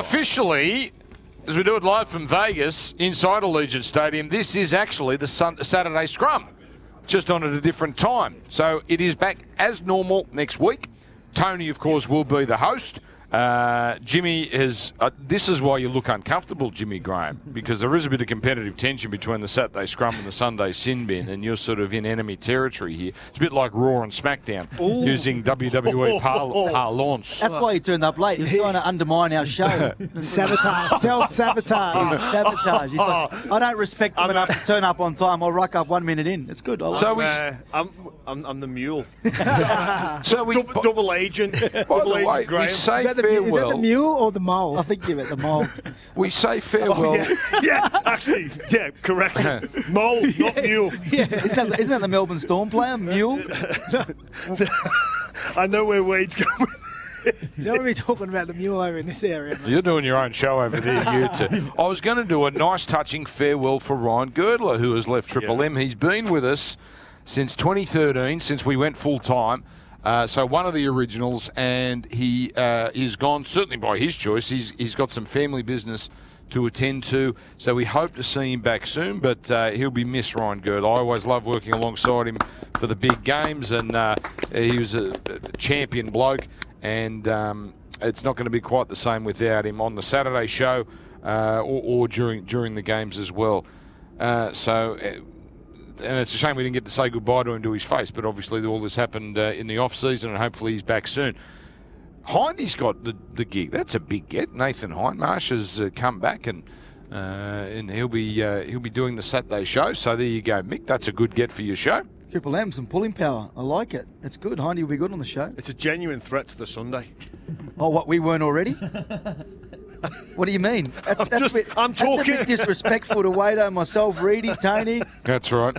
officially, as we do it live from Vegas, inside Allegiant Stadium, this is actually the Saturday Scrum, just on at a different time. So it is back as normal next week. Tony, of course, will be the host. Jimmy is... this is why you look uncomfortable, Jimmy Graham, because there is a bit of competitive tension between the Saturday Scrum and the Sunday Sin Bin, and you're sort of in enemy territory here. It's a bit like Raw and SmackDown, using WWE parlance. That's why he turned up late. He was trying to undermine our show. Sabotage. Self-sabotage. Sabotage. He's like, I don't respect them enough to turn up on time. I'll rock up 1 minute in. It's good. I like I'm the mule. So we double agent. Double agent Graham. We say Is that the mule or the mole? I think you're at the mole. We say farewell. Actually, correct. Mole, not mule. Yeah. Isn't that the Melbourne Storm player, Mule? I know where Wade's going. You don't want to be talking about the mule over in this area, mate. You're doing your own show over there, you two. I was going to do a nice, touching farewell for Ryan Girdler, who has left Triple M. He's been with us since 2013, since we went full-time. So one of the originals, and he is gone, certainly by his choice. He's got some family business to attend to, so we hope to see him back soon, but he'll be missed, Ryan Girdler. I always love working alongside him for the big games, and he was a champion bloke, and it's not going to be quite the same without him on the Saturday show or during the games as well. And it's a shame we didn't get to say goodbye to him to his face, but obviously all this happened in the off-season, and hopefully he's back soon. Hindy's got the gig. That's a big get. Nathan Hindmarsh has come back, and he'll be doing the Saturday show. So there you go, Mick. That's a good get for your show. Triple M, some pulling power. I like it. It's good. Hindy will be good on the show. It's a genuine threat to the Sunday. Oh, what, we weren't already? What do you mean? That's I'm talking. That's a bit disrespectful to Wado, myself, Reedy, Tony. That's right.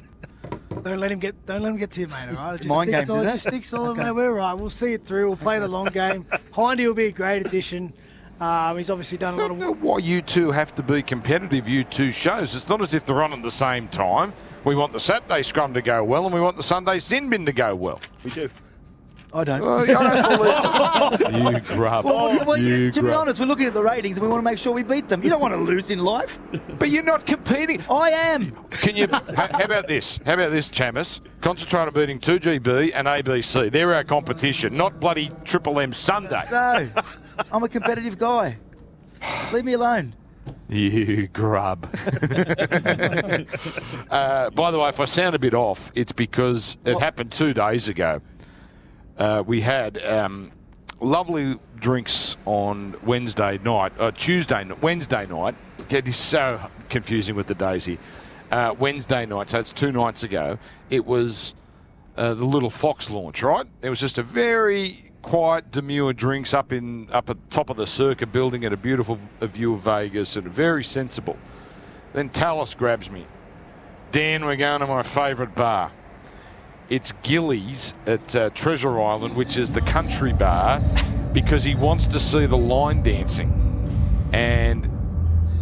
Don't let him get to you, mate. All right? Mind games, is it? Just stick solid, mate. We're all right. We'll see it through. We'll play the long game. Hindy will be a great addition. He's obviously done a lot of work. Why you two have to be competitive, you two shows. It's not as if they're on at the same time. We want the Saturday Scrum to go well, and we want the Sunday Sin Bin to go well. We do. I don't. You grub. To be honest, we're looking at the ratings and we want to make sure we beat them. You don't want to lose in life. But you're not competing. I am. Can you? How about this? How about this, Chammas? Concentrate on beating 2GB and ABC. They're our competition, not bloody Triple M Sunday. No, I'm a competitive guy. Leave me alone. You grub. By the way, if I sound a bit off, it's because it happened 2 days ago. We had lovely drinks on Wednesday night. Wednesday night. It is so confusing with the days here. Wednesday night, so it's 2 nights ago. It was the Little Fox launch, right? It was just a very quiet, demure drinks up at the top of the Circa building at a beautiful view of Vegas, and very sensible. Then Tallis grabs me. Dan, we're going to my favourite bar. It's Gillies at Treasure Island, which is the country bar, because he wants to see the line dancing. And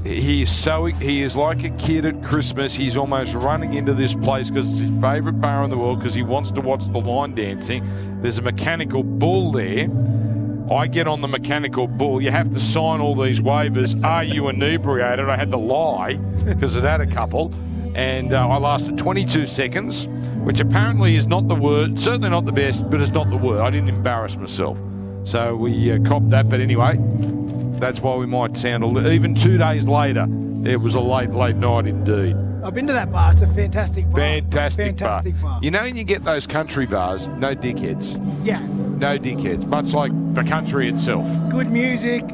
he is like a kid at Christmas. He's almost running into this place because it's his favourite bar in the world, because he wants to watch the line dancing. There's a mechanical bull there. I get on the mechanical bull. You have to sign all these waivers. Are you inebriated? I had to lie because it had a couple. And I lasted 22 seconds, which apparently is not the word, certainly not the best, but it's not the word. I didn't embarrass myself. So we copped that. But anyway, that's why we might sound even 2 days later. It was a late night indeed. I've been to that bar. It's a fantastic bar. Fantastic bar. You know, when you get those country bars, no dickheads. Yeah. No dickheads, much like the country itself. Good music,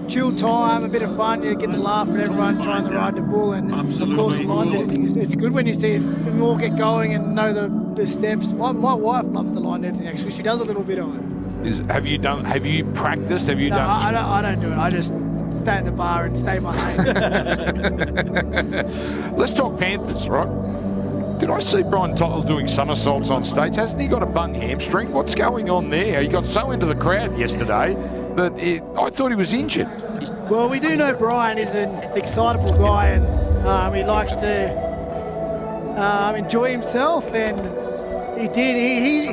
chill time, a bit of fun. You get to laugh at everyone trying to ride the bull, and of course the line dancing. It's good when you see them all get going and know the steps. My wife loves the line dancing. Actually, she does a little bit of it. Have you practiced? Have you done? I don't do it. I just stay at the bar and stay behind. Let's talk Panthers, right? Did I see Brian Tottle doing somersaults on stage? Hasn't he got a bung hamstring? What's going on there? He got so into the crowd yesterday that I thought he was injured. Well, we do know Brian is an excitable guy, and he likes to enjoy himself, and He did.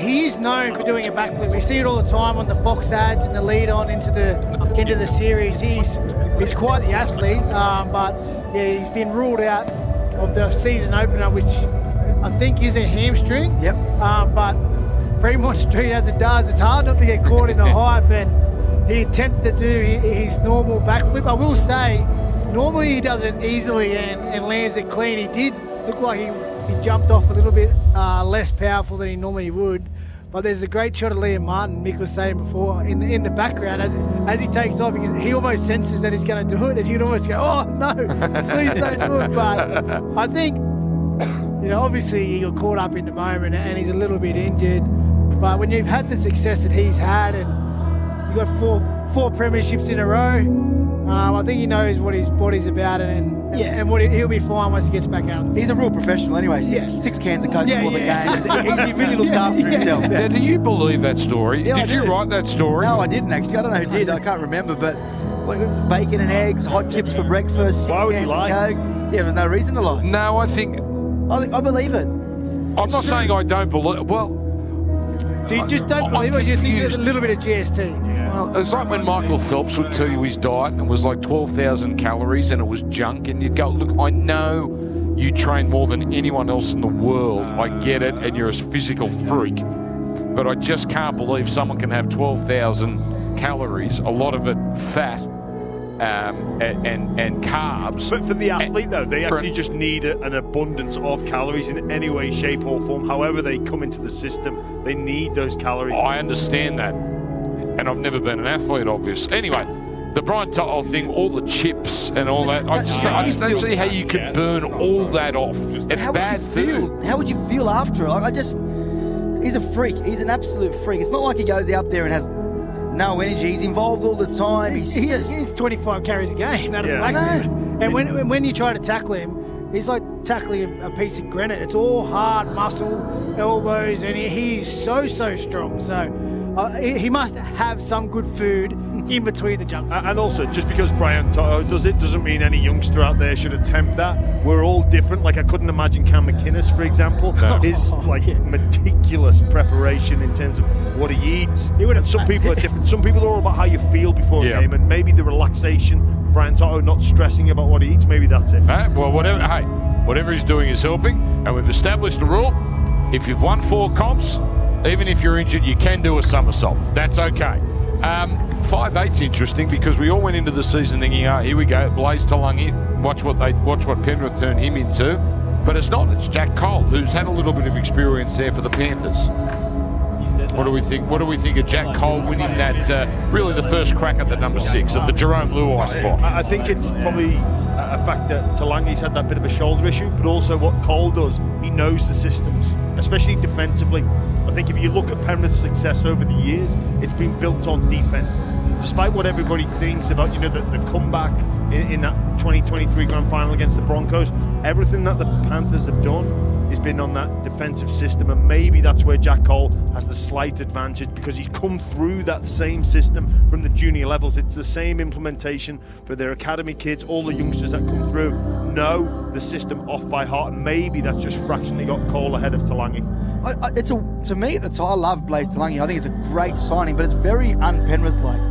He is known for doing a backflip. We see it all the time on the Fox ads and the lead on into the series. He's quite the athlete, but yeah, he's been ruled out of the season opener, which I think is a hamstring. Yep. But Fremont Street, as it does, it's hard not to get caught in the hype, and he attempted to do his normal backflip. I will say, normally he does it easily and lands it clean. He did look like he jumped off a little bit less powerful than he normally would. But there's a great shot of Liam Martin, Mick was saying before, in the background. As he takes off, he almost senses that he's going to do it, and he'd almost go, oh, no, please don't do it. But I think, obviously he got caught up in the moment and he's a little bit injured. But when you've had the success that he's had, and you've got four premierships in a row, I think he knows what his body's about, and he'll be fine once he gets back out. He's a real professional anyway. Six cans of Coke before the game. He really looks after himself. Yeah. Now, do you believe that story? Yeah, did you write that story? No, I didn't actually. I don't know who did. I can't remember. But bacon and eggs, hot chips for breakfast, 6 cans of Coke. Yeah, there's no reason to lie. No, I believe it. I'm not saying I don't believe. Well, do you just don't believe it? Or do you think there's a little bit of GST? Well, it's like when Michael Phelps would tell you his diet and it was like 12,000 calories and it was junk, and you'd go, look, I know you train more than anyone else in the world. I get it, and you're a physical freak. But I just can't believe someone can have 12,000 calories, a lot of it fat, and carbs. But for the athlete, though, they actually just need an abundance of calories in any way, shape or form. However they come into the system, they need those calories. I understand that. And I've never been an athlete, obviously. Anyway, the Brian Tuttle thing, all the chips and all that, I just don't see how you could burn all that off. It's bad food. How would you feel after it? He's a freak. He's an absolute freak. It's not like he goes out there and has no energy. He's involved all the time. He's 25 carries a game. I know. And when you try to tackle him, he's like tackling a piece of granite. It's all hard muscle, elbows, and he's so strong. So he must have some good food in between the junk food. And also, just because Brian Toto does it doesn't mean any youngster out there should attempt that. We're all different. Like, I couldn't imagine Cam McInnes, for example, his meticulous preparation in terms of what he eats. And some people are different. Some people are all about how you feel before a game, and maybe the relaxation, Brian Toto not stressing about what he eats, maybe that's it. Well, whatever he's doing is helping, and we've established a rule. If you've won 4 comps, even if you're injured, you can do a somersault. That's okay. 5'8's interesting because we all went into the season thinking, here we go, Blaze Talangi, watch what Penrith turned him into. But it's not. It's Jack Cole, who's had a little bit of experience there for the Panthers. What do we think? What do we think of Jack Cole winning that? Really, the first crack at the number 6 at the Jarome Luai spot. I think it's probably a fact that Talangi's had that bit of a shoulder issue, but also what Cole does, he knows the systems, especially defensively. I think if you look at Penrith's success over the years, it's been built on defence. Despite what everybody thinks about, the comeback in that 2023 grand final against the Broncos, everything that the Panthers have done has been on that defensive system, and maybe that's where Jack Cole has the slight advantage because he's come through that same system from the junior levels. It's the same implementation for their academy kids. All the youngsters that come through know the system off by heart, and maybe that's just fractionally got Cole ahead of Talangi. To me, I love Blaze Talangi. I think it's a great signing, but it's very un-Penrith-like.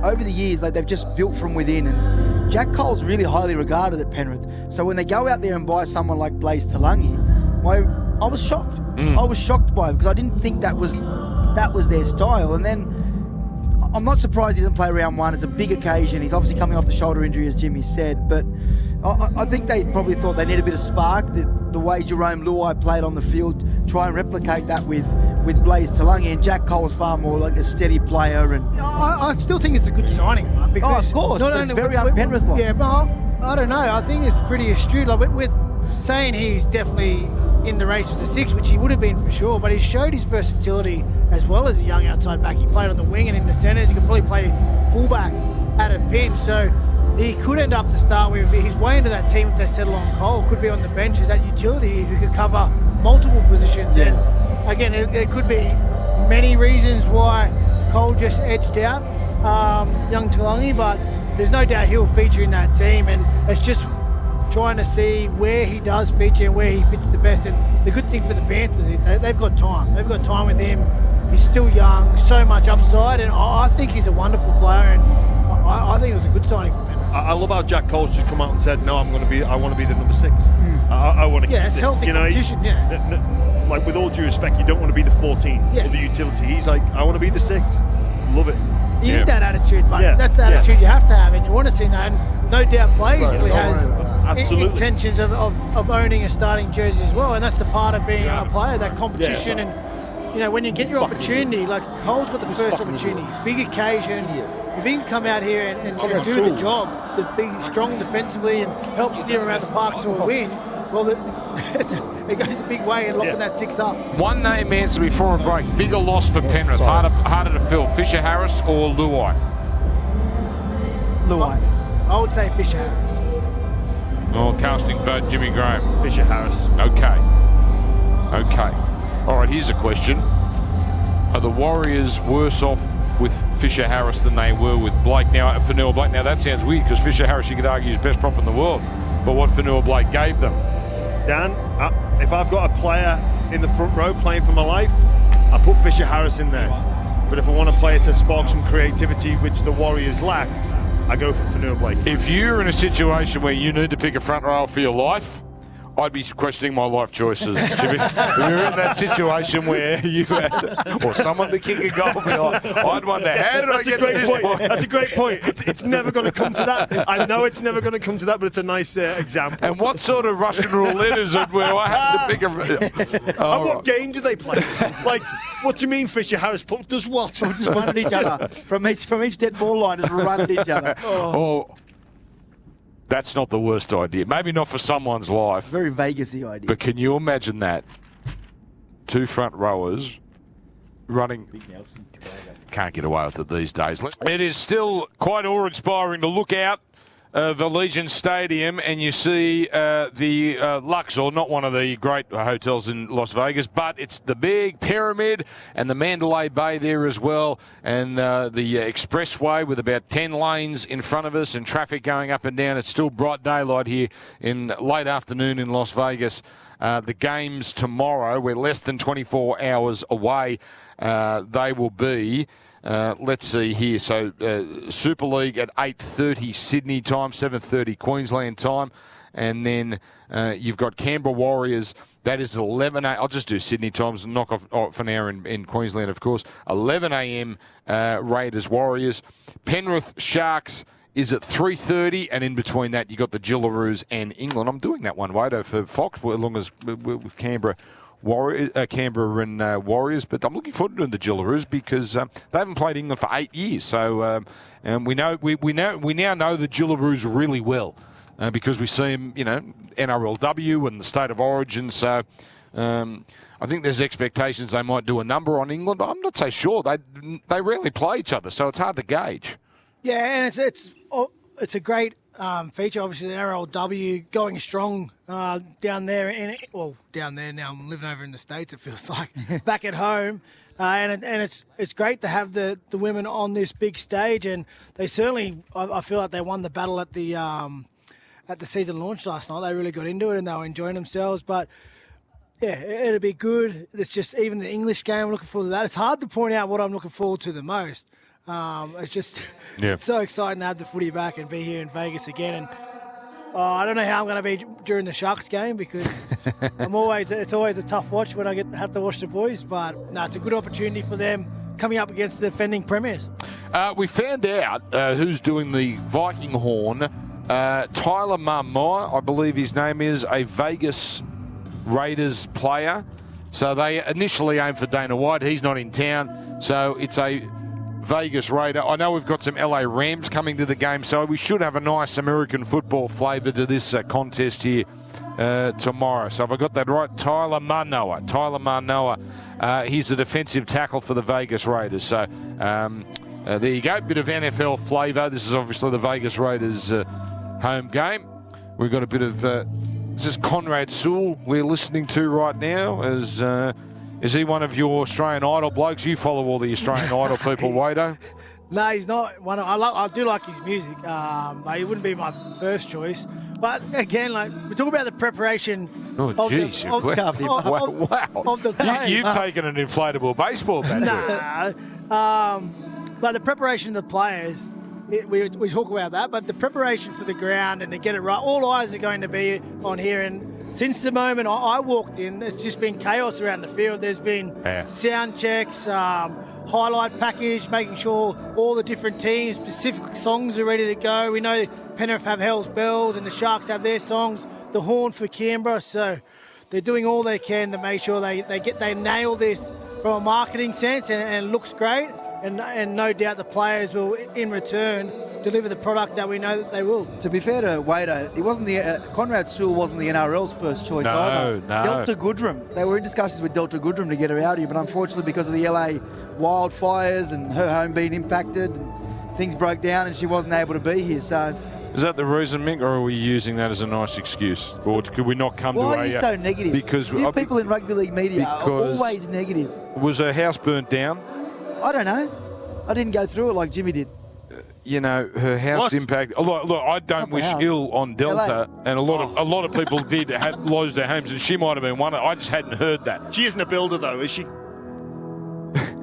Over the years, they've just built from within, and Jack Cole's really highly regarded at Penrith. So when they go out there and buy someone like Blaze Talangi, I was shocked. I was shocked by it because I didn't think that was their style. And then I'm not surprised he doesn't play round 1. It's a big occasion. He's obviously coming off the shoulder injury, as Jimmy said. But I think they probably thought they need a bit of spark. The way Jarome Luai played on the field, try and replicate that with Blaze Talangi. And Jack Cole's far more like a steady player. And I still think it's a good signing, because of course, but it's very un-Penrith-like. Yeah, but I don't know. I think it's pretty astute. Like, we're saying he's definitely in the race for the 6, which he would have been for sure, but he showed his versatility as well as a young outside back. He played on the wing and in the centres. He could probably play fullback at a pinch, so he could end up to start with. His way into that team, if they settle on Cole, could be on the bench as that utility who could cover multiple positions. Yeah. And again, there could be many reasons why Cole just edged out young Talangi, but there's no doubt he'll feature in that team, and it's just trying to see where he does feature and where he fits the best. And the good thing for the Panthers is they've got time. They've got time with him. He's still young, so much upside, and I think he's a wonderful player, and I think it was a good signing for Penrith. I love how Jack Cole's just come out and said, "No, I want to be the number 6. I want to." Yeah, it's healthy competition. Like with all due respect, you don't want to be the 14 or the utility. He's like, "I want to be the 6." Love it. You need that attitude, but that's the attitude you have to have, and you want to see that. And no doubt, Blaisley has intentions of owning a starting jersey as well, and that's the part of being a player, that competition and. You know, when you get your opportunity, like Cole's got the first opportunity, big occasion. If he can come out here and do the job, be strong defensively and help steer around the park to a win, well, it goes a big way in locking that 6 up. One name answer before a break. Bigger loss for Penrith. Harder to fill. Fisher Harris or Luai? Luai. I would say Fisher Harris. Oh, casting vote, Jimmy Graham. Fisher Harris. Okay. All right, here's a question. Are the Warriors worse off with Fisher Harris than they were with Blake? Now, Fanua Blake, now that sounds weird because Fisher Harris, you could argue, is best prop in the world. But what Fanua Blake gave them? Dan, if I've got a player in the front row playing for my life, I put Fisher Harris in there. But if I want to play it to spark some creativity, which the Warriors lacked, I go for Fanua Blake. If you're in a situation where you need to pick a front row for your life, I'd be questioning my life choices, Jimmy. If you're in that situation where you had, or someone to kick a goal, I'd wonder, how did I get to this point? That's a great point. It's never going to come to that. I know it's never going to come to that, but it's a nice example. And what sort of Russian roulette is it where I have to pick a... And what game do they play? Like, what do you mean Fisher Harris does what? Just run at each other. From each dead ball line, just run at each other. Oh. That's not the worst idea. Maybe not for someone's life. Very Vegas-y idea. But can you imagine that? 2 front rowers running. Can't get away with it these days. It is still quite awe-inspiring to look out of Allegiant Stadium and you see the Luxor, not one of the great hotels in Las Vegas, but it's the big pyramid and the Mandalay Bay there as well, and the expressway with about 10 lanes in front of us and traffic going up and down. It's still bright daylight here in late afternoon in Las Vegas. The games tomorrow, we're less than 24 hours away. They will be... let's see here. So Super League at 8:30 Sydney time, 7:30 Queensland time. And then you've got Canberra Warriors. That is 11 a.m. I'll just do Sydney times and knock off for an hour in Queensland, of course. 11 a.m. Raiders Warriors. Penrith Sharks is at 3:30. And in between that, you've got the Gillaroos and England. I'm doing that one, Wado, for Fox, as long as with Canberra. Canberra and Warriors, but I'm looking forward to doing the Gillaroos because they haven't played England for 8 years. So and we now know the Gillaroos really well because we see them, NRLW and the State of Origin. So I think there's expectations they might do a number on England. I'm not so sure. They rarely play each other, so it's hard to gauge. Yeah, and it's a great feature. Obviously, the NRLW going strong down there. Down there now. I'm living over in the States. It feels like back at home, and it's great to have the women on this big stage. And they certainly, I feel like they won the battle at the season launch last night. They really got into it and they were enjoying themselves. But yeah, it'll be good. It's just even the English game. I'm looking forward to that. It's hard to point out what I'm looking forward to the most. It's just it's so exciting to have the footy back and be here in Vegas again. And I don't know how I'm going to be during the Sharks game because it's always a tough watch when I have to watch the boys. But no, it's a good opportunity for them coming up against the defending premiers. We found out who's doing the Viking horn. Tyler Marmire, I believe his name is, a Vegas Raiders player. So they initially aimed for Dana White. He's not in town. So it's a Vegas Raider. I know we've got some LA Rams coming to the game, so we should have a nice American football flavour to this contest here tomorrow. So have I got that right? Tyler Marnoa. He's the defensive tackle for the Vegas Raiders. So there you go. Bit of NFL flavour. This is obviously the Vegas Raiders home game. We've got a bit of... this is Conrad Sewell we're listening to right now as... is he one of your Australian Idol blokes? You follow all the Australian Idol people, Wado? No, he's not. I do like his music. But he wouldn't be my first choice. But again, like we talk about the preparation. Oh, jeez. Of the players. You've taken an inflatable baseball bat. But the preparation of the players, we talk about that, but the preparation for the ground and to get it right, all eyes are going to be on here. And since the moment I walked in, it's just been chaos around the field. There's been sound checks, highlight package, making sure all the different teams' specific songs are ready to go. We know Penrith have Hell's Bells and the Sharks have their songs, the Horn for Canberra. So they're doing all they can to make sure they nail this from a marketing sense, and it looks great. And no doubt the players will, in return, deliver the product that we know that they will. To be fair to Wader, it wasn't Conrad Sewell wasn't the NRL's first choice either. No. Delta Goodrum. They were in discussions with Delta Goodrum to get her out here, but unfortunately because of the LA wildfires and her home being impacted, things broke down and she wasn't able to be here. So is that the reason, Mick, or are we using that as a nice excuse? Or could we not come to a... Why are you so negative? Because you people in rugby league media are always negative. Was her house burnt down? I don't know. I didn't go through it like Jimmy did. You know, her house impact. Look, I don't wish ill on Delta, and a lot of people did lose their homes, and she might have been one. I just hadn't heard that. She isn't a builder, though, is she?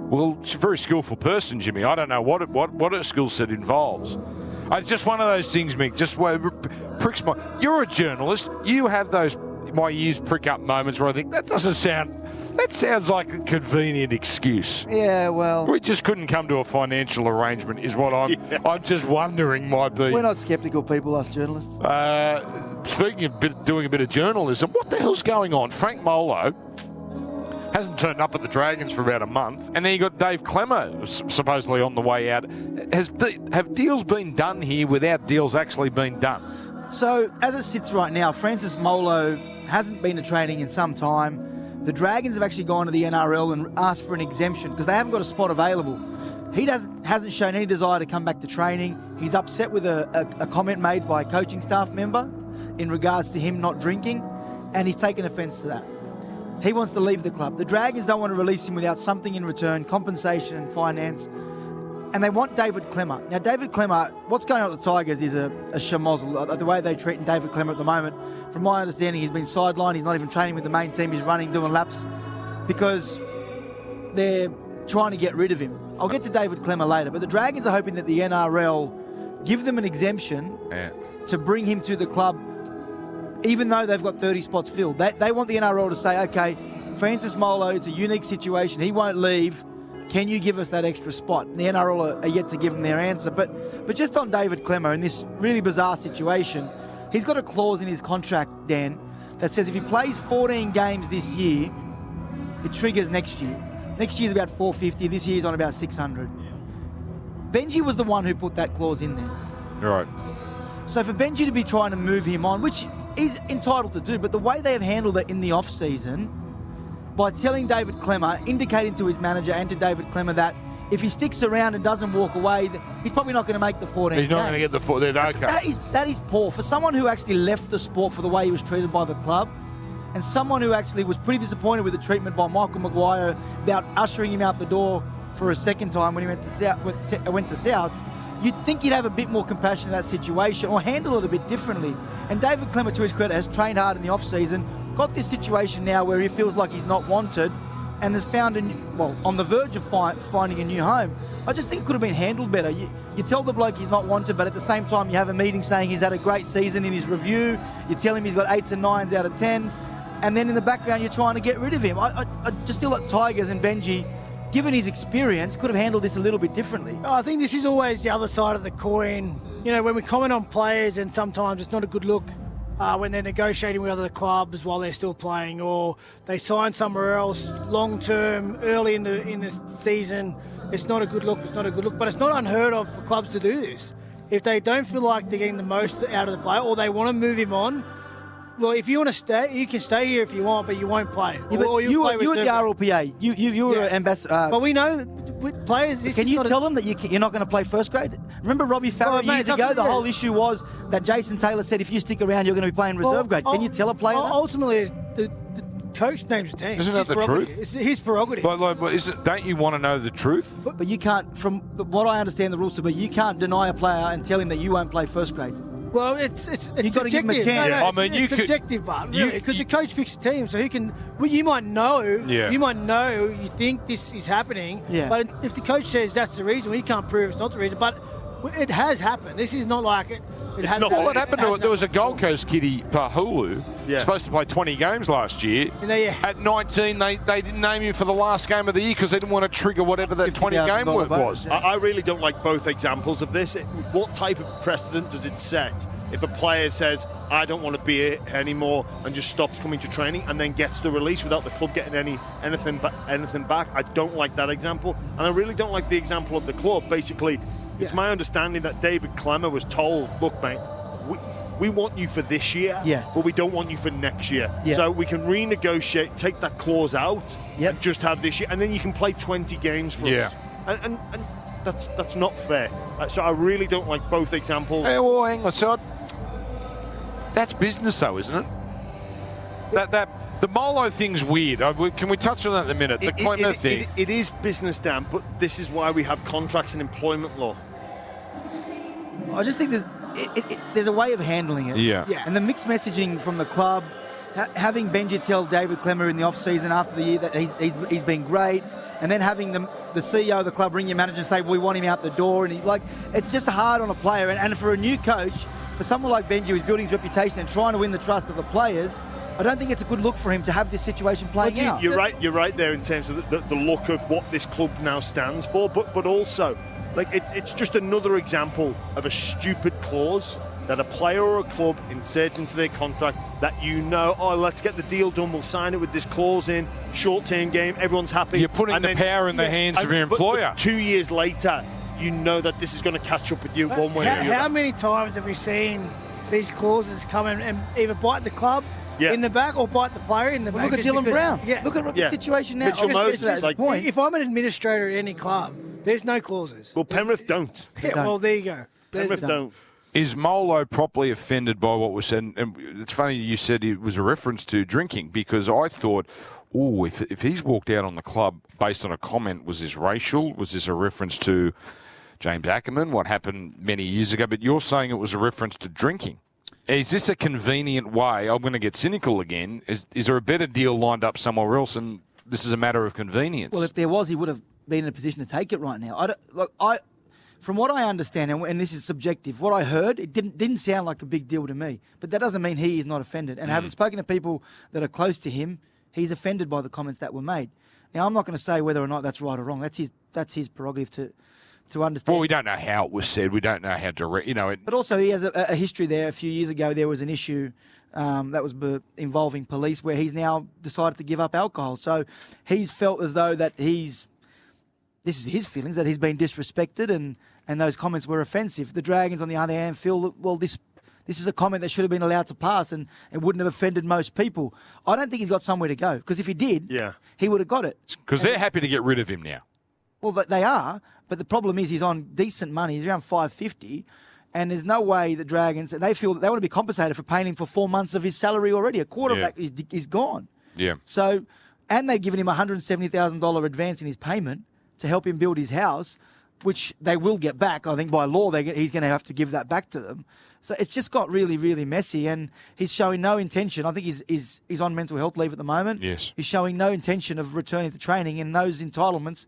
Well, she's a very skillful person, Jimmy. I don't know what her skill set involves. It's just one of those things, Mick. Just pricks my. You're a journalist. You have those my ears prick up moments where I think that doesn't sound. That sounds like a convenient excuse. Yeah, well... We just couldn't come to a financial arrangement is what I'm just wondering might be. We're not sceptical people, us journalists. Speaking of doing a bit of journalism, what the hell's going on? Frank Molo hasn't turned up at the Dragons for about a month, and then you got Dave Klemmer supposedly on the way out. Have deals been done here without deals actually being done? So, as it sits right now, Francis Molo hasn't been to training in some time. The Dragons have actually gone to the NRL and asked for an exemption because they haven't got a spot available. He hasn't shown any desire to come back to training. He's upset with a comment made by a coaching staff member in regards to him not drinking, and he's taken offence to that. He wants to leave the club. The Dragons don't want to release him without something in return, compensation and finance, and they want David Klemmer. Now, David Klemmer, what's going on at the Tigers is a schmozzle. The way they're treating David Klemmer at the moment, from my understanding, he's been sidelined. He's not even training with the main team. He's running, doing laps because they're trying to get rid of him. I'll get to David Klemmer later, but the Dragons are hoping that the NRL give them an exemption to bring him to the club, even though they've got 30 spots filled. They want the NRL to say, okay, Francis Molo, it's a unique situation. He won't leave. Can you give us that extra spot? And the NRL are yet to give him their answer. But just on David Klemmer, in this really bizarre situation, he's got a clause in his contract, Dan, that says if he plays 14 games this year, it triggers next year. Next year's about 450. This year's on about 600. Benji was the one who put that clause in there. Right. So for Benji to be trying to move him on, which he's entitled to do, but the way they have handled it in the off-season, by telling David Klemmer, indicating to his manager and to David Klemmer that if he sticks around and doesn't walk away, he's probably not going to make the 14 He's not going to get the 14. Okay. That is poor. For someone who actually left the sport for the way he was treated by the club, and someone who actually was pretty disappointed with the treatment by Michael Maguire about ushering him out the door for a second time when he went to South, you'd think he'd have a bit more compassion in that situation or handle it a bit differently. And David Klemmer, to his credit, has trained hard in the off-season, got this situation now where he feels like he's not wanted and has found on the verge of finding a new home. I just think it could have been handled better. You tell the bloke he's not wanted, but at the same time you have a meeting saying he's had a great season in his review. You tell him he's got 8s and 9s out of 10s, and then in the background you're trying to get rid of him. I just feel like Tigers and Benji, given his experience, could have handled this a little bit differently. I think this is always the other side of the coin. You know, when we comment on players, and sometimes it's not a good look when they're negotiating with other clubs while they're still playing, or they sign somewhere else long term early in the season. It's not a good look. But it's not unheard of for clubs to do this. If they don't feel like they're getting the most out of the player, or they want to move him on, well, if you want to stay, you can stay here if you want, but you won't play. Yeah, but you were at the RLPA. You were an ambassador. But we know with players. Can you tell them that you're not going to play first grade? Remember Robbie Farah years ago? The whole issue was that Jason Taylor said if you stick around, you're going to be playing reserve grade. Can you tell a player that? Ultimately, coach names the team. Isn't It's that his the prerogative. truth? It's his prerogative. Don't you want to know the truth? But you can't, from what I understand the rules to be, you can't deny a player and tell him that you won't play first grade. Well, it's You've got to give him a subjective. chance. Yeah. I mean, it's you could- subjective, but really, because the coach picks the team, so he can. Well, you might know. Yeah. You might know. You think this is happening. Yeah. But if the coach says that's the reason, well, you can't prove it's not the reason. But it has happened. This is not like it. It has. not- Well, what happened to it? There was a Gold Coast kiddie, Pahulu, Yeah. supposed to play 20 games last year. Yeah. At 19, they didn't name him for the last game of the year because they didn't want to trigger whatever that 20-game $50,000 work was. bonus, I really don't like both examples of this. What type of precedent does it set if a player says, I don't want to be here anymore and just stops coming to training and then gets the release without the club getting anything back? I don't like that example. And I really don't like the example of the club. Basically, it's my understanding that David Klemmer was told, look, mate, we want you for this year, Yes. but we don't want you for next year. Yeah. So we can renegotiate, take that clause out, Yep. and just have this year, and then you can play 20 games for Yeah. us. And that's not fair. So I really don't like both examples. Hey, well, hang on. So that's business, though, isn't it? That the Molo thing's weird. Can we touch on that in a minute? The Klemmer thing. It is business, Dan, but this is why we have contracts and employment law. I just think there's a way of handling it. Yeah. Yeah. And the mixed messaging from the club, having Benji tell David Klemmer in the off-season after the year that he's been great, and then having the CEO of the club ring your manager and say, we want him out the door. And it's just hard on a player. And for a new coach, for someone like Benji who's building his reputation and trying to win the trust of the players, I don't think it's a good look for him to have this situation playing out. You're right there in terms of the look of what this club now stands for, but also, it's just another example of a stupid clause that a player or a club inserts into their contract that let's get the deal done, we'll sign it with this clause in, short-term game, everyone's happy. You're putting the power in the hands of your employer. But 2 years later, you know that this is going to catch up with you one way or the other. How many times have we seen these clauses come in and either bite the club in the back or bite the player in the back? Look at Dylan Brown. Yeah. Look at the situation now. Mitchell Obviously, Moses, that's the point. If I'm an administrator at any club, there's no clauses. Well, Penrith don't. Yeah, well, there you go. Penrith don't. Is Molo properly offended by what was said? And it's funny you said it was a reference to drinking, because I thought, if he's walked out on the club based on a comment, was this racial? Was this a reference to James Ackerman, what happened many years ago? But you're saying it was a reference to drinking. Is this a convenient way? I'm going to get cynical again. Is there a better deal lined up somewhere else, and this is a matter of convenience? Well, if there was, he would have been in a position to take it right now. From what I understand, and this is subjective, what I heard, it didn't sound like a big deal to me. But that doesn't mean he is not offended. And having spoken to people that are close to him, he's offended by the comments that were made. Now, I'm not going to say whether or not that's right or wrong. That's his prerogative to understand. Well, we don't know how it was said. We don't know how direct. But also, he has a history there. A few years ago, there was an issue that was involving police where he's now decided to give up alcohol. So he's felt as though that this is his feelings, that he's been disrespected and those comments were offensive. The Dragons, on the other hand, feel that, well, this is a comment that should have been allowed to pass and it wouldn't have offended most people. I don't think he's got somewhere to go, because if he did, he would have got it. Because they're happy to get rid of him now. Well, they are, but the problem is he's on decent money. He's around $550, and there's no way the Dragons, they feel that they want to be compensated for paying him for 4 months of his salary already. A quarter of that is gone. Yeah. So, and they've given him a $170,000 advance in his payment to help him build his house, which they will get back. I think by law he's going to have to give that back to them. So it's just got really, really messy, and he's showing no intention. I think he's on mental health leave at the moment. Yes. He's showing no intention of returning to training, and those entitlements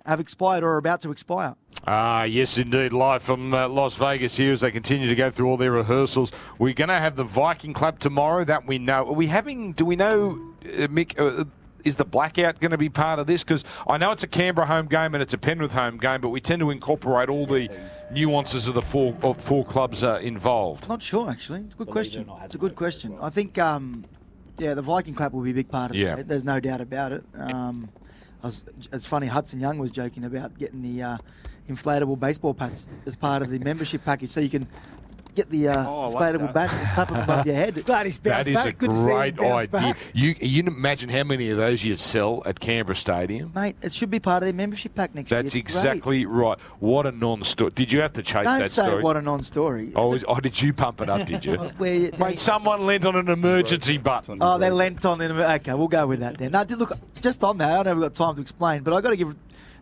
have expired or are about to expire. Yes, indeed. Live from Las Vegas here as they continue to go through all their rehearsals. We're going to have the Viking Club tomorrow. That we know. Do we know, Mick, is the blackout going to be part of this? Because I know it's a Canberra home game and it's a Penrith home game, but we tend to incorporate all the nuances of the four clubs involved. Not sure, actually. It's a good question. It's a good question. I think, the Viking Club will be a big part of it. There's no doubt about it. It's funny, Hudson Young was joking about getting the inflatable baseball pads as part of the membership package, so you can get the inflatable bats and clap them above your head. Glad he's bounced That is back. a Good to see him great bounce idea. back. You imagine how many of those you'd sell at Canberra Stadium? Mate, it should be part of their membership pack next year. That's It's exactly right. What a non-story. Did you have to chase Don't that say story? what a non-story. Oh, did you pump it up, did you? Mate, someone lent on an emergency button. Oh, they lent on it. Okay, we'll go with that then. Now, look, just on that, I don't know if we've got time to explain, but I've got to give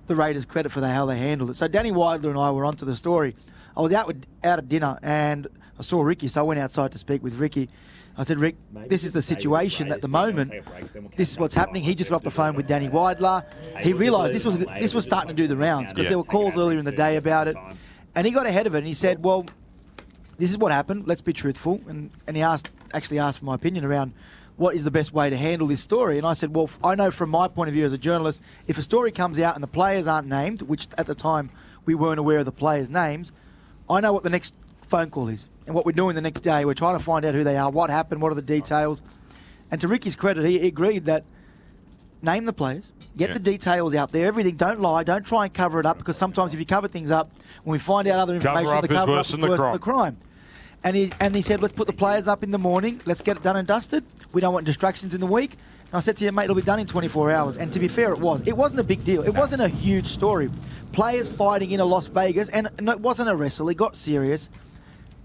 the Raiders credit for how they handled it. So Danny Wilder and I were onto the story. I was out at dinner and I saw Ricky, so I went outside to speak with Ricky. I said, Rick, this is the situation at the moment. This is what's happening. He just got off the phone with Danny Widler. He realised this was starting to do the rounds because there were calls earlier in the day about it. And he got ahead of it and he said, well, this is what happened. Let's be truthful. And he actually asked for my opinion around what is the best way to handle this story. And I said, well, I know from my point of view as a journalist, if a story comes out and the players aren't named, which at the time we weren't aware of the players' names, I know what the next phone call is. And what we're doing the next day, we're trying to find out who they are, what happened, what are the details. And to Ricky's credit, he agreed that name the players, get the details out there, everything. Don't lie, don't try and cover it up, because sometimes if you cover things up, when we find out other information, the cover up is worse than the crime. And he said, let's put the players up in the morning, let's get it done and dusted. We don't want distractions in the week. And I said to him, mate, it'll be done in 24 hours. And to be fair, it was. It wasn't a big deal. It wasn't a huge story. Players fighting in a Las Vegas, and it wasn't a wrestle. It got serious.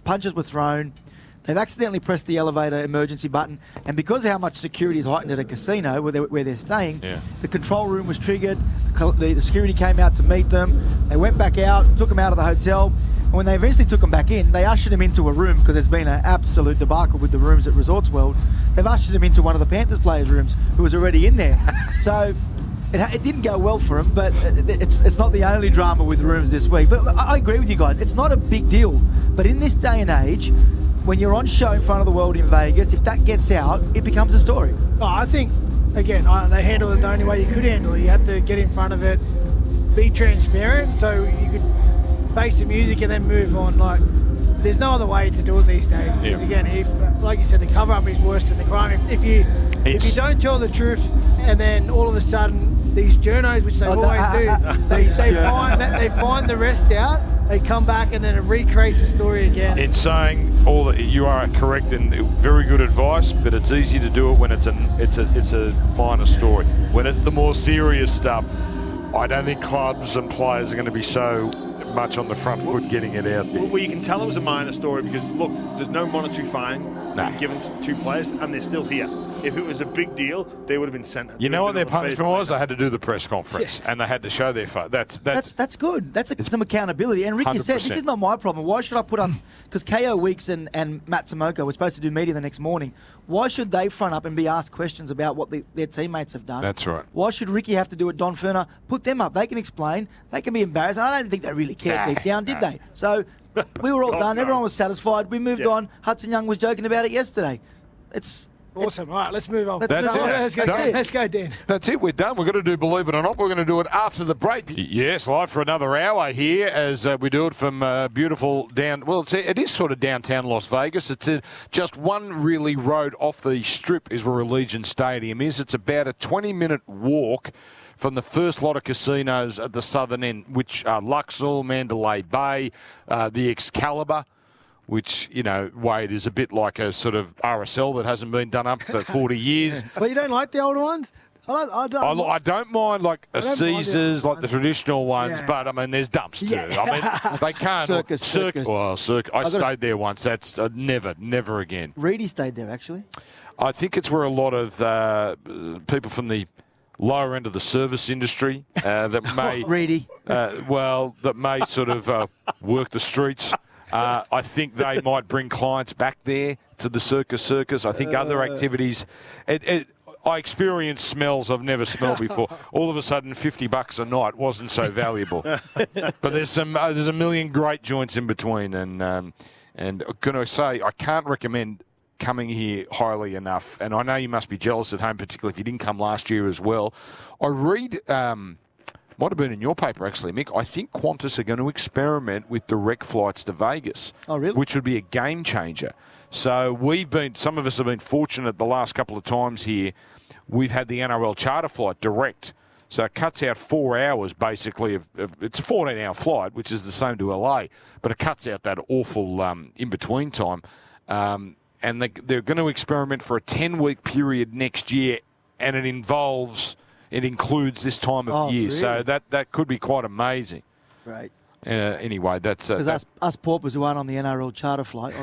Punches were thrown. They've accidentally pressed the elevator emergency button, and because of how much security is heightened at a casino where they're staying, the control room was triggered. The security came out to meet them. They went back out, took them out of the hotel, and when they eventually took them back in, they ushered them into a room because there's been an absolute debacle with the rooms at Resorts World. They've ushered them into one of the Panthers players' rooms who was already in there. So it didn't go well for him, but it's not the only drama with rooms this week. But I agree with you guys. It's not a big deal. But in this day and age, when you're on show in front of the world in Vegas, if that gets out, it becomes a story. Oh, I think, again, they handle it the only way you could handle it. You have to get in front of it, be transparent, so you could face the music and then move on. Like, there's no other way to do it these days. Because again, if, like you said, the cover-up is worse than the crime. If you don't tell the truth, and then all of a sudden these journos, which they always do, they find the rest out. They come back and then it recreates the story again. In saying all that, you are correct and very good advice, but it's easy to do it when it's a minor story. When it's the more serious stuff, I don't think clubs and players are going to be so much on the front foot getting it out there. Well, you can tell it was a minor story because, look, there's no monetary fine given to two players, and they're still here. If it was a big deal, they would have been sent. You know what their punishment was? They had to do the press conference, and they had to show their face. That's good. That's some accountability. And Ricky 100%. Said, this is not my problem. Why should I put up... Because KO Weeks and Matt Tomoko were supposed to do media the next morning. Why should they front up and be asked questions about what their teammates have done? That's right. Why should Ricky have to do it? Don Ferner, put them up. They can explain. They can be embarrassed. I don't think they really cared deep down, did they? So we were all done. Everyone was satisfied. We moved on. Hudson Young was joking about it yesterday. It's awesome. All right, let's move on. Let's go, Dan. That's it. We're done. We're going to do Believe It or Not. We're going to do it after the break. Yes, live for another hour here as we do it from beautiful it is sort of downtown Las Vegas. It's just one really road off the strip is where Allegiant Stadium is. It's about a 20-minute walk from the first lot of casinos at the southern end, which are Luxor, Mandalay Bay, the Excalibur, which, Wade, is a bit like a sort of RSL that hasn't been done up for 40 years. But you don't like the older ones? I don't mind like a Caesars, like the traditional ones, but I mean, there's dumps too. I mean, they can't. Circus. Well, circus. I stayed there once. That's never again. Reedy stayed there, actually. I think it's where a lot of people from the lower end of the service industry that may Reedy. that may sort of work the streets. I think they might bring clients back there to the circus. I think other activities. I experienced smells I've never smelled before. All of a sudden, $50 a night wasn't so valuable. But there's a million great joints in between, and can I say I can't recommend coming here highly enough. And I know you must be jealous at home, particularly if you didn't come last year as well. I read. Might have been in your paper, actually, Mick. I think Qantas are going to experiment with direct flights to Vegas. Oh, really? Which would be a game changer. So some of us have been fortunate the last couple of times here. We've had the NRL charter flight direct So it cuts out 4 hours, basically. It's a 14-hour flight, which is the same to LA, but it cuts out that awful in-between time. And they're going to experiment for a 10-week period next year, and it includes this time of year. Really? So that could be quite amazing. Great. Anyway, that's... Because us paupers who aren't on the NRL charter flight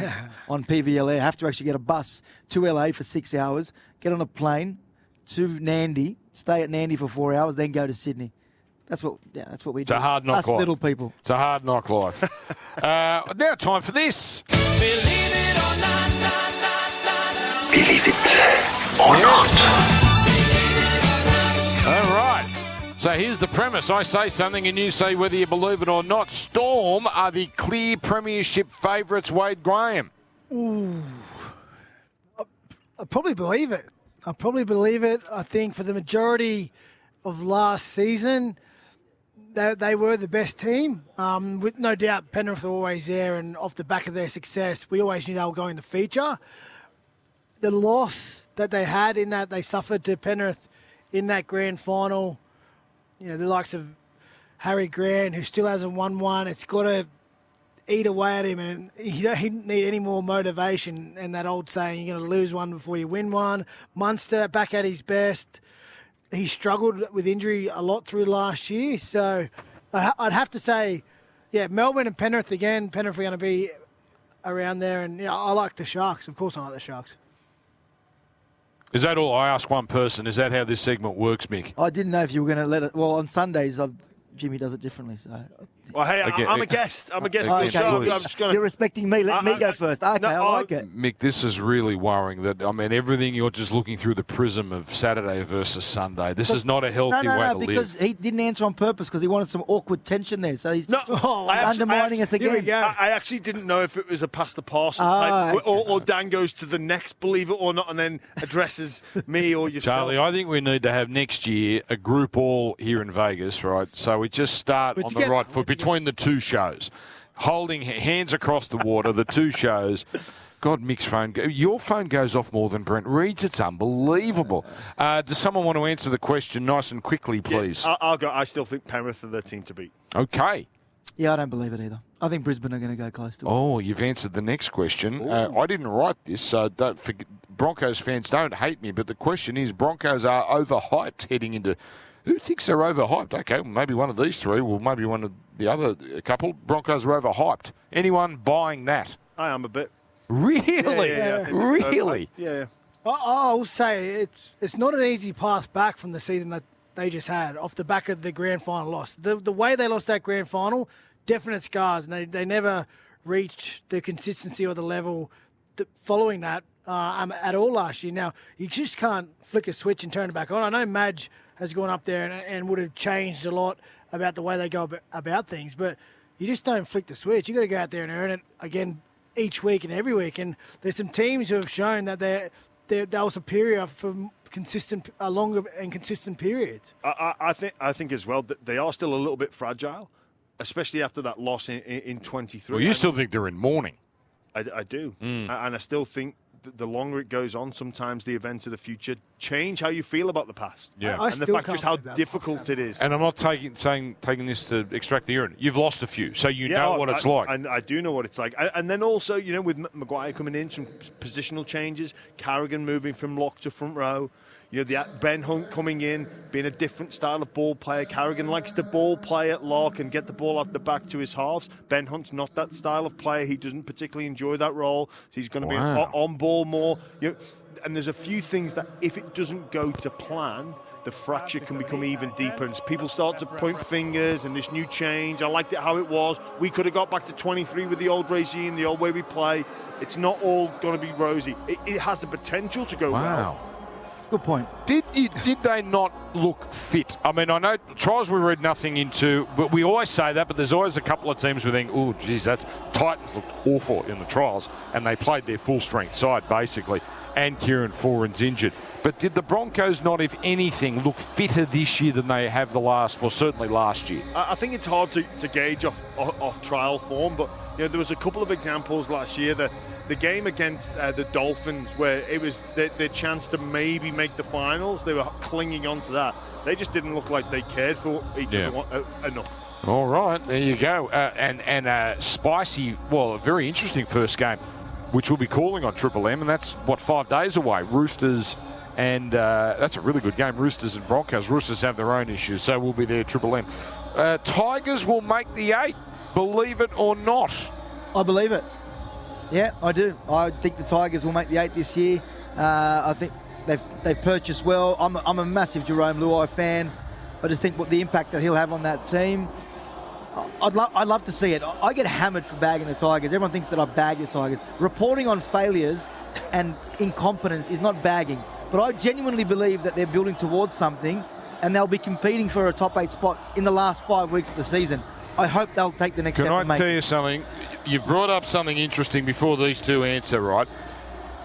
on PVL Air have to actually get a bus to LA for 6 hours, get on a plane to Nandi, stay at Nandi for 4 hours, then go to Sydney. That's what we do. It's a hard knock Us life. little people. It's a hard knock life. Now time for this. Believe it or not, Believe it or not. All right. So here's the premise. I say something and you say whether you believe it or not. Storm are the clear premiership favourites, Wade Graham. I probably believe it. I think for the majority of last season, they were the best team. With no doubt, Penrith were always there, and off the back of their success, we always knew they were going to feature. The loss that they had in that they suffered to Penrith in that grand final, you know, the likes of Harry Grant, who still hasn't won one, it's got to eat away at him, and he don't need any more motivation. And that old saying, you're going to lose one before you win one. Munster back at his best. He struggled with injury a lot through last year. So I'd have to say, yeah, Melbourne and Penrith again. Penrith are going to be around there. And yeah, I like the Sharks. Of course I like the Sharks. Is that all? I ask one person. Is that how this segment works, Mick? I didn't know if you were going to let it. Well, on Sundays, Jimmy does it differently. So. Well, hey, Okay. I'm a guest. I'm a guest. Okay, I'm just gonna. You're respecting me. Let me go first. Okay, I like it. Mick, this is really worrying. Everything you're just looking through the prism of Saturday versus Sunday. This is not a healthy way to live. Because he didn't answer on purpose because he wanted some awkward tension there. So he's undermining us Here we again. go. I actually didn't know if it was a pass the parcel type, or Dan goes to the next, believe it or not, and then addresses me or yourself. Charlie, I think we need to have next year a group all here in Vegas, right? So we just start on the right foot between the two shows, holding hands across the water, the two shows. God, Mick's phone, your phone goes off more than Brent Reed's. It's unbelievable. Does someone want to answer the question nice and quickly, please? Yeah, I'll go. I still think Penrith are the team to beat. Okay. Yeah, I don't believe it either. I think Brisbane are going to go close to it. Oh, you've answered the next question. I didn't write this, so don't forget, Broncos fans don't hate me, but the question is, Broncos are overhyped heading into... Who thinks they're overhyped? Okay, well, maybe one of these three, well, maybe one of the other couple. Broncos are overhyped. Anyone buying that? I am a bit. Really? Yeah. Really? Yeah. I'll say it's not an easy pass back from the season that they just had off the back of the grand final loss. The way they lost that grand final, definite scars, and they never reached the consistency or the level following that at all last year. Now, you just can't flick a switch and turn it back on. I know Madge has gone up there and would have changed a lot about the way they go about things, but you just don't flick the switch. You got to go out there and earn it again each week and every week. And there's some teams who have shown that they were superior for longer and consistent periods. I think as well that they are still a little bit fragile, especially after that loss in 23. Well, you still think they're in mourning. I do, and I still think the longer it goes on, sometimes the events of the future change how you feel about the past. Yeah. I and the still fact can't just how believe that difficult it is. And I'm not taking this to extract the urine. You've lost a few, so you know what it's like. And I do know what it's like. And then also, with Maguire coming in, some positional changes, Carrigan moving from lock to front row, the Ben Hunt coming in, being a different style of ball player. Carrigan likes to ball play at lock and get the ball out the back to his halves. Ben Hunt's not that style of player. He doesn't particularly enjoy that role. So he's going to be on ball more. And there's a few things that if it doesn't go to plan, the fracture can become even deeper. And people start to point fingers and this new change. I liked it how it was. We could have got back to 23 with the old regime, the old way we play. It's not all going to be rosy. It has the potential to go well. Good point. Did they not look fit? I mean, I know trials we read nothing into, but we always say that, but there's always a couple of teams we think, oh, geez, Titans looked awful in the trials, and they played their full-strength side, basically. and Kieran Foran's injured. But did the Broncos not, if anything, look fitter this year than they have certainly last year? I think it's hard to gauge off trial form, but there was a couple of examples last year. The game against the Dolphins, where it was their chance to maybe make the finals, they were clinging on to that. They just didn't look like they cared for each other enough. All right, there you go. And spicy, a very interesting first game, which we'll be calling on Triple M, and that's, 5 days away. Roosters, and that's a really good game. Roosters and Broncos. Roosters have their own issues, so we'll be there, Triple M. Tigers will make the 8, believe it or not. I believe it. Yeah, I do. I think the Tigers will make the 8 this year. I think they've purchased well. I'm a massive Jarome Luai fan. I just think what the impact that he'll have on that team, I'd love to see it. I get hammered for bagging the Tigers. Everyone thinks that I bag the Tigers. Reporting on failures and incompetence is not bagging. But I genuinely believe that they're building towards something, and they'll be competing for a top 8 spot in the last 5 weeks of the season. I hope they'll take the next step. Can I tell you something? You've brought up something interesting before these two answer, right?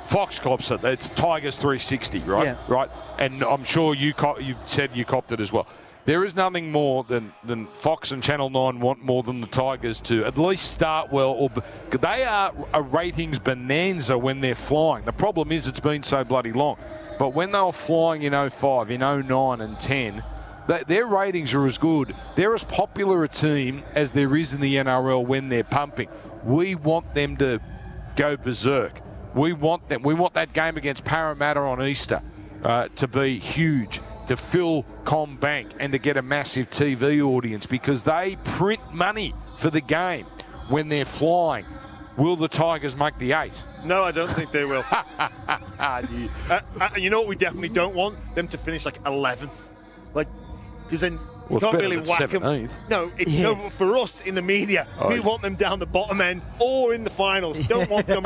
Fox cops it. It's Tigers 360, right? Yeah. Right. And I'm sure you've said you copped it as well. There is nothing more than Fox and Channel 9 want more than the Tigers to at least start well. They are a ratings bonanza when they're flying. The problem is it's been so bloody long. But when they were flying in 05, in 09 and 10, their ratings are as good. They're as popular a team as there is in the NRL when they're pumping. We want them to go berserk. We want them. We want that game against Parramatta on Easter to be huge, to fill CommBank and to get a massive TV audience, because they print money for the game when they're flying. Will the Tigers make the 8? No, I don't think they will. You know what we definitely don't want? Them to finish like 11th. Because then you can't really whack them. No, for us in the media, we want them down the bottom end or in the finals. Don't want them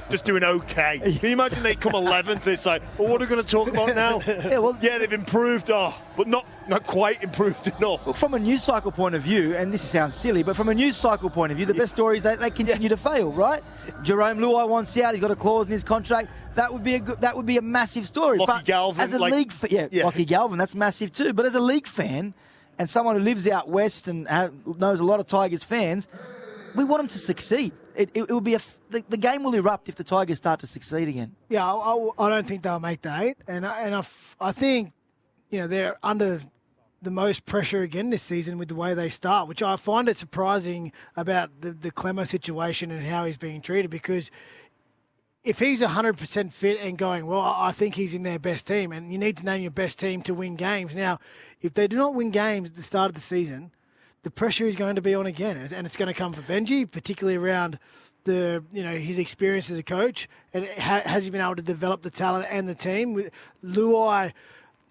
just doing okay. Can you imagine they come 11th? It's like, well, what are we going to talk about now? They've improved, but not quite improved enough. Well, from a news cycle point of view, and this sounds silly, but from a news cycle point of view, the best story is that they continue to fail, right? Jarome Luai wants out. He's got a clause in his contract. That would be a massive story. Lockie but Galvin, as a league, Lockie Galvin, that's massive too. But as a league fan and someone who lives out west and knows a lot of Tigers fans, we want them to succeed. It will be the game will erupt if the Tigers start to succeed again. Yeah, I don't think they'll make the 8, and I think they're under the most pressure again this season with the way they start, which I find it surprising about the Klemmer situation and how he's being treated, because if he's 100% fit and going, well, I think he's in their best team, and you need to name your best team to win games. Now, if they do not win games at the start of the season, the pressure is going to be on again, and it's going to come for Benji, particularly around his experience as a coach, and has he been able to develop the talent and the team. With Luai,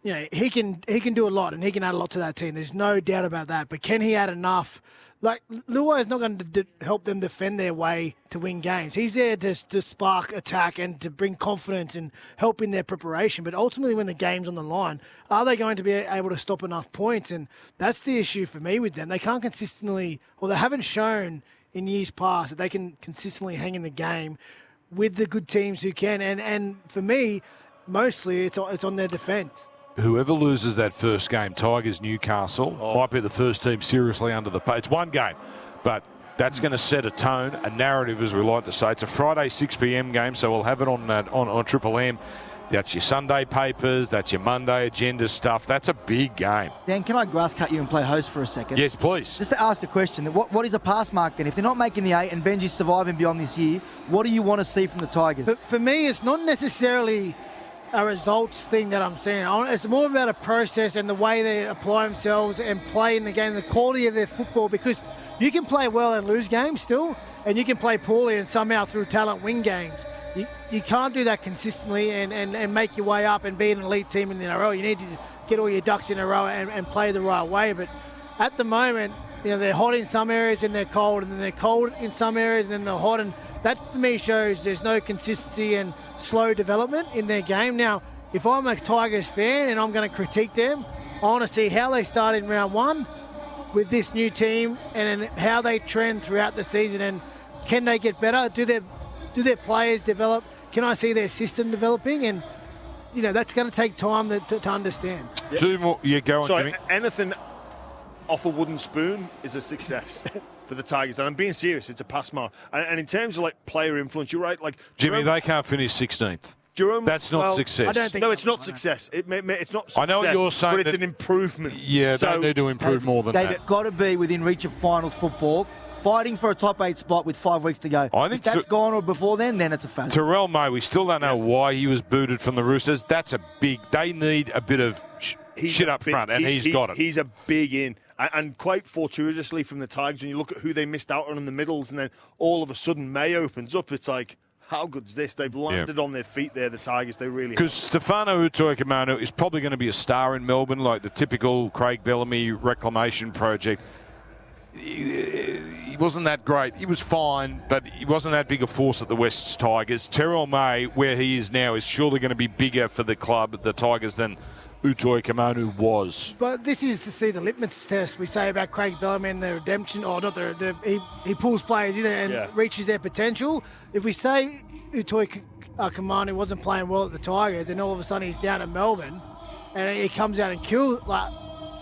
he can do a lot, and he can add a lot to that team. There's no doubt about that. But can he add enough? Luai is not going to help them defend their way to win games. He's there to spark attack and to bring confidence and help in their preparation. But ultimately, when the game's on the line, are they going to be able to stop enough points? And that's the issue for me with them. They can't consistently, or they haven't shown in years past that they can consistently hang in the game with the good teams who can. And for me, mostly it's on their defence. Whoever loses that first game, Tigers, Newcastle, might be the first team seriously under the pay. It's one game, but that's going to set a tone, a narrative, as we like to say. It's a Friday 6 p.m. game, so we'll have it on Triple M. That's your Sunday papers, that's your Monday agenda stuff. That's a big game. Dan, can I grass cut you and play host for a second? Yes, please. Just to ask a question, what is a pass mark then? If they're not making the 8 and Benji's surviving beyond this year, what do you want to see from the Tigers? But for me, it's not necessarily a results thing that I'm seeing. It's more about a process and the way they apply themselves and play in the game, the quality of their football, because you can play well and lose games still, and you can play poorly and somehow through talent win games. You can't do that consistently and make your way up and be an elite team in the NRL. You need to get all your ducks in a row and play the right way. But at the moment, they're hot in some areas and they're cold, and then they're cold in some areas and then they're hot, and that to me shows there's no consistency and slow development in their game. Now, if I'm a Tigers fan and I'm going to critique them, I want to see how they start in round 1 with this new team and how they trend throughout the season, and can they get better? Do their players develop? can I see their system developing? And, that's going to take time to understand. Yeah. 2 more. You go on, Sorry, Jimmy. anything off a wooden spoon is a success for the Tigers. And I'm being serious. It's a pass mark. And in terms of, player influence, you're right. Jimmy, they can't finish 16th. Jerome, that's not success. I don't think it's not success. It's not success. I know what you're saying, but it's an improvement. Yeah, they need to improve more than that. They've got to be within reach of finals football, fighting for a top 8 spot with 5 weeks to go. I think if that's gone or before then it's a failure. Terrell May, we still don't know why he was booted from the Roosters. That's a big. They need a bit of shit up front, and he's got it. He's a big in. And quite fortuitously from the Tigers, when you look at who they missed out on in the middles, and then all of a sudden May opens up, it's like, how good's this? They've landed on their feet there, the Tigers. They really have. Because Stefano Utoikamanu is probably going to be a star in Melbourne, like the typical Craig Bellamy reclamation project. He wasn't that great. He was fine, but he wasn't that big a force at the West Tigers. Terrell May, where he is now, is surely going to be bigger for the club, the Tigers, than Utoikamanu was. But this is to see the litmus test we say about Craig Bellamy and the redemption, or not he pulls players in and reaches their potential. If we say Utoikamanu wasn't playing well at the Tigers, and all of a sudden he's down at Melbourne, and he comes out and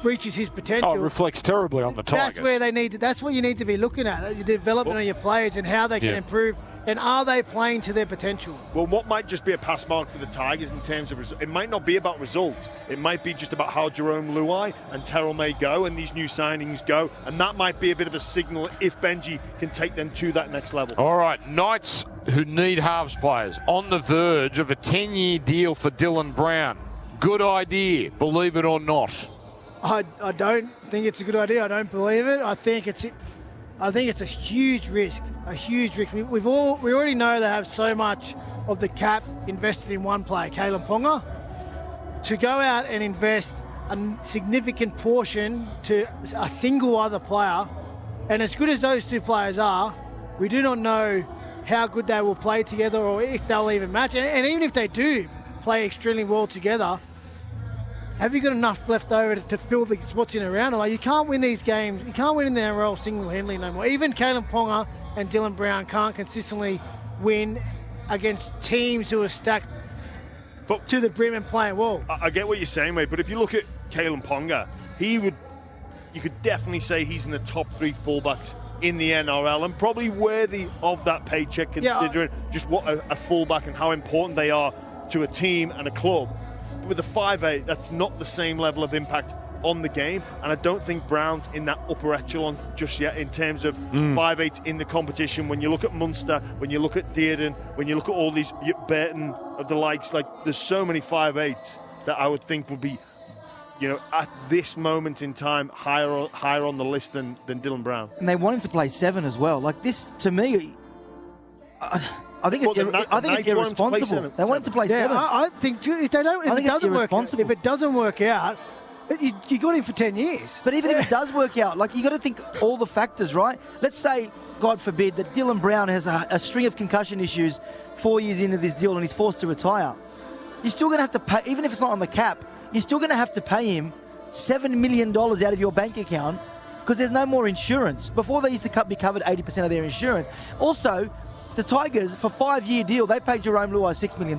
reaches his potential. Oh, it reflects terribly on the Tigers. That's where they need. That's what you need to be looking at. The development of your players and how they can improve. And are they playing to their potential? Well, what might just be a pass mark for the Tigers in terms of it might not be about results. It might be just about how Jarome Luai and Terrell May go and these new signings go. And that might be a bit of a signal if Benji can take them to that next level. All right, Knights who need halves players on the verge of a 10-year deal for Dylan Brown. Good idea, believe it or not. I don't think it's a good idea. I don't believe it. I think it's a huge risk. A huge risk. We already know they have so much of the cap invested in one player, Kalen Ponga. To go out and invest a significant portion to a single other player, and as good as those two players are, we do not know how good they will play together or if they'll even match. And even if they do play extremely well together, have you got enough left over to fill the spots in around? You can't win these games. You can't win in the NRL single-handedly no more. Even Kalen Ponga and Dylan Brown can't consistently win against teams who are stacked to the brim and playing well. I get what you're saying, mate, but if you look at Kalen Ponga, you could definitely say he's in the top 3 fullbacks in the NRL and probably worthy of that paycheck considering just what a fullback and how important they are to a team and a club. With a 5'8", that's not the same level of impact on the game, and I don't think Brown's in that upper echelon just yet in terms of 5'8" in the competition. When you look at Munster, when you look at Dearden, when you look at all these Burton of the likes, there's so many 5'8" that I would think would be, at this moment in time, higher on the list than Dylan Brown. And they want him to play 7 as well. This, to me, I think it's irresponsible. They want him to play 7. I think if it doesn't work out, you got him for 10 years. But even if it does work out, you got to think all the factors, right? Let's say, God forbid, that Dylan Brown has a string of concussion issues 4 years into this deal and he's forced to retire. You're still going to have to pay, even if it's not on the cap, you're still going to have to pay him $7 million out of your bank account because there's no more insurance. Before they used to be covered 80% of their insurance. Also, the Tigers, for a 5-year deal, they paid Jarome Luai $6 million.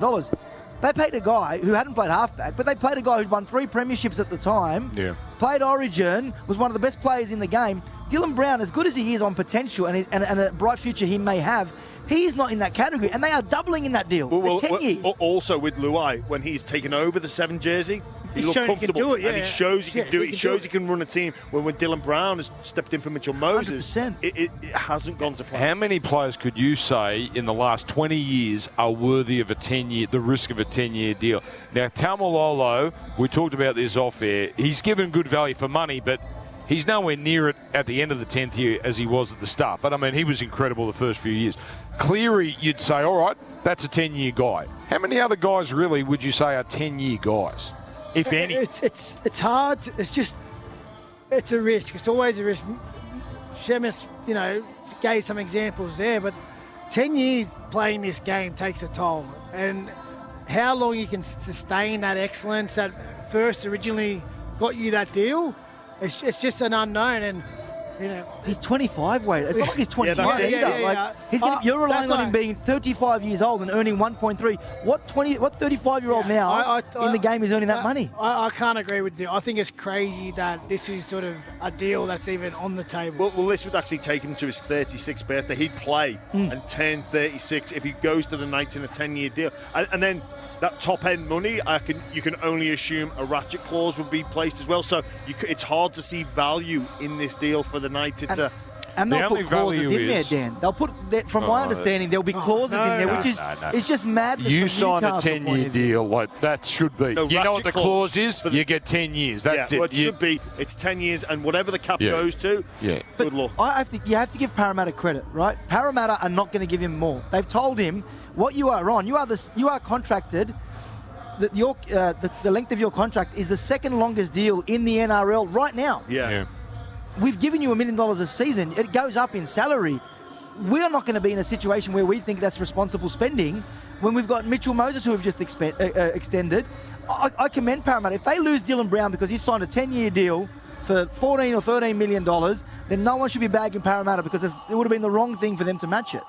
They paid a guy who hadn't played halfback, but they played a guy who'd won 3 premierships at the time, played Origin, was one of the best players in the game. Dylan Brown, as good as he is on potential and a bright future he may have, he's not in that category, and they are doubling in that deal for 10 years. Also with Luai, when he's taken over the 7 jersey, he looked comfortable, and he shows he can do it. He shows he can run a team. When Dylan Brown has stepped in for Mitchell Moses, 100%. It hasn't gone to plan. How many players could you say in the last 20 years are worthy of the risk of a 10-year deal? Now, Tamalolo, we talked about this off air. He's given good value for money, but he's nowhere near it at the end of the 10th year as he was at the start. But, he was incredible the first few years. Cleary, you'd say, all right, that's a 10-year guy. How many other guys really would you say are 10-year guys, if any? It's hard. It's a risk. It's always a risk. Chammas, gave some examples there, but 10 years playing this game takes a toll. And how long you can sustain that excellence that first originally got you that deal, it's just an unknown. And He's 25, Wade. It's not like he's 21 that's it. either. You're relying on him right. being 35 years old and earning 1.3. What 35-year-old now in the game is earning that money? I can't agree with you. I think it's crazy that this is sort of a deal that's even on the table. Well, this would actually take him to his 36th birthday. He'd play and turn 36 if he goes to the Knights in a 10-year deal. And then that top-end money, you can only assume a ratchet clause would be placed as well. So it's hard to see value in this deal for the Knights. And they'll put clauses in there, Dan. They'll put, from my understanding, there'll be clauses in there, which is it's just madness. You from sign a Newcastle 10-year deal, like that should be. No, you know what the clause clause is? You get 10 years. That's it. Well, it should be. It's 10 years, and whatever the cap goes to, good luck. You have to give Parramatta credit, right? Parramatta are not going to give him more. They've told him what you are on. You are contracted. The length of your contract is the second longest deal in the NRL right now. Yeah. We've given you $1 million a season. It goes up in salary. We're not going to be in a situation where we think that's responsible spending when we've got Mitchell Moses who have just extended. I commend Parramatta. If they lose Dylan Brown because he signed a 10-year deal for $14 or $13 million, then no one should be bagging Parramatta because it would have been the wrong thing for them to match it.